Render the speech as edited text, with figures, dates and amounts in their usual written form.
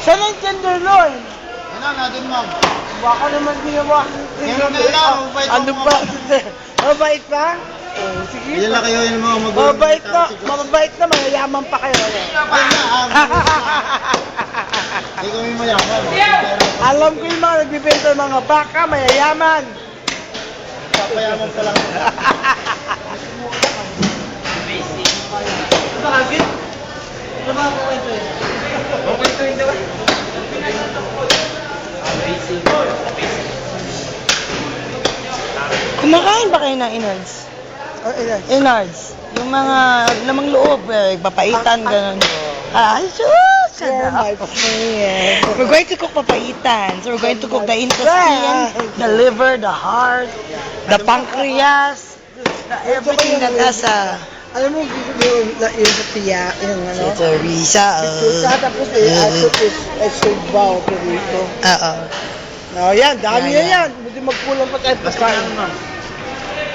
Saan ang tenderloin? Ano, natin ma'am. Baka naman ginawa. Meron na lang, mabait Ano ako, ba? ma'am. Mabait ba? Oh, sige. Yan lang kayo yung mga magulang. Mabait na, mababait na, mayayaman pa kayo. Hindi kami mayaman. Alam ko yung mga nagbibenta ng mga baka, mayayaman. Papayaman pa lang. Bakit? Ano ba ako kwento yun? Kwento yun diba? Kumakain ba kayo ng innards? Oh, ilan? Innards. Yung mga lamang loob, papaitan, gano'n. Ay, sus! Yeah, my friend. We're going to cook papaitan. So we're going to cook the intestine, the liver, the heart, the pancreas, everything that has a... Alam mo, yung sa tiya, yung ano? Ito, Risa. Sa tapos I put this sabaw ko dito. Oo. Oh, yan, dami Yeah, na yeah. yan. Hindi magkulang pa tayo pagkain.